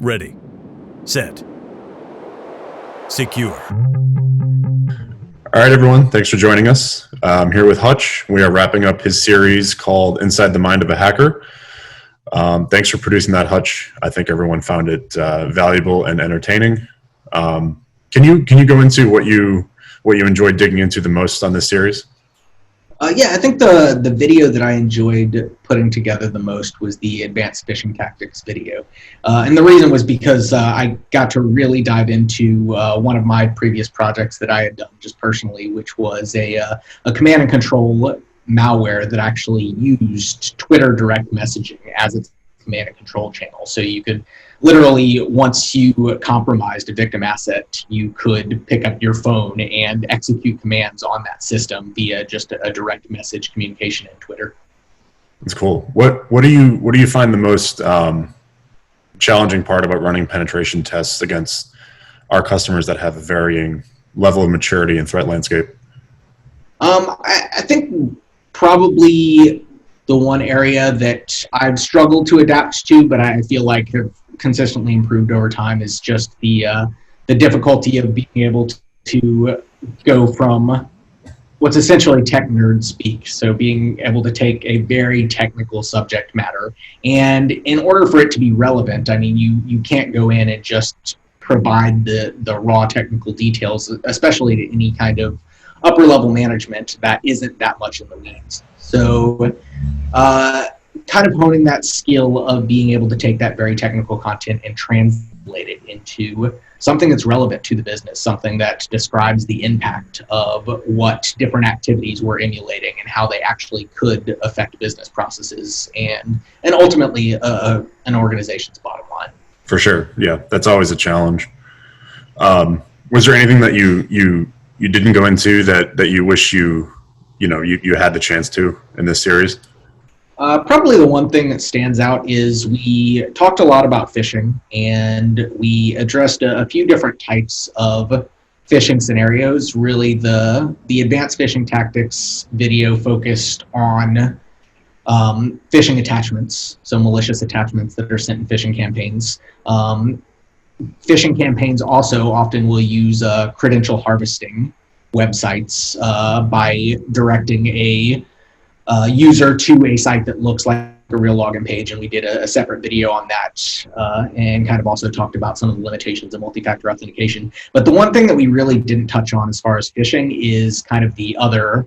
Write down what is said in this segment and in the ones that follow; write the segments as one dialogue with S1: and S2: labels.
S1: Ready, set, secure.
S2: All right, everyone. Thanks for joining us. I'm here with Hutch. We are wrapping up his series called Inside the Mind of a Hacker. Thanks for producing that, Hutch. I think everyone found it valuable and entertaining. Can you go into what you enjoyed digging into the most on this series?
S3: Yeah, I think the video that I enjoyed putting together the most was the advanced phishing tactics video. And the reason was because I got to really dive into one of my previous projects that I had done just personally, which was a command and control malware that actually used Twitter direct messaging as its command and control channel. So you could literally, once you compromised a victim asset, you could pick up your phone and execute commands on that system via just a direct message communication in Twitter.
S2: That's cool. What do you find the most challenging part about running penetration tests against our customers that have a varying level of maturity and threat landscape?
S3: I think probably the one area that I've struggled to adapt to, but I feel like have consistently improved over time, is just the difficulty of being able to go from what's essentially tech nerd speak. So being able to take a very technical subject matter, and in order for it to be relevant, I mean, you can't go in and just provide the raw technical details, especially to any kind of upper level management that isn't that much in the weeds. So kind of honing that skill of being able to take that very technical content and translate it into something that's relevant to the business, something that describes the impact of what different activities we're emulating and how they actually could affect business processes and ultimately an organization's bottom line.
S2: For sure. Yeah, that's always a challenge. Was there anything that you didn't go into that you wish you had the chance to in this series?
S3: Probably the one thing that stands out is we talked a lot about phishing, and we addressed a few different types of phishing scenarios. Really, the advanced phishing tactics video focused on phishing attachments, so malicious attachments that are sent in phishing campaigns. Phishing campaigns also often will use credential harvesting websites by directing a user to a site that looks like a real login page, and we did a separate video on that and kind of also talked about some of the limitations of multi-factor authentication. But the one thing that we really didn't touch on as far as phishing is kind of the other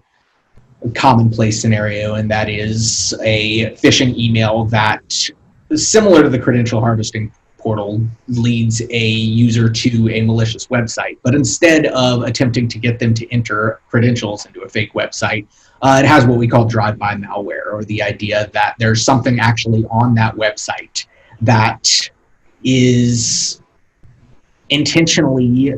S3: commonplace scenario, and that is a phishing email that, similar to the credential harvesting portal, leads a user to a malicious website. But instead of attempting to get them to enter credentials into a fake website, it has what we call drive-by malware, or the idea that there's something actually on that website that is intentionally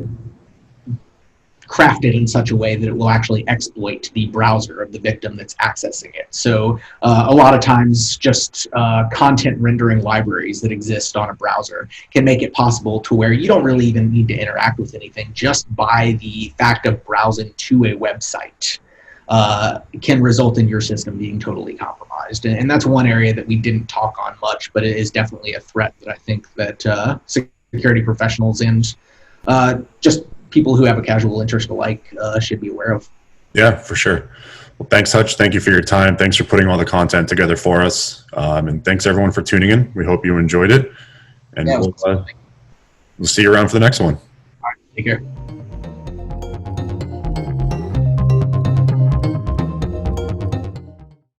S3: crafted in such a way that it will actually exploit the browser of the victim that's accessing it. So a lot of times just content rendering libraries that exist on a browser can make it possible to where you don't really even need to interact with anything. Just by the fact of browsing to a website can result in your system being totally compromised. And that's one area that we didn't talk on much, but it is definitely a threat that I think that security professionals and just people who have a casual interest alike should be aware of.
S2: Yeah, for sure. Well, thanks, Hutch. Thank you for your time. Thanks for putting all the content together for us. And thanks, everyone, for tuning in. We hope you enjoyed it. And we'll see you around for the next one.
S3: All right, take care.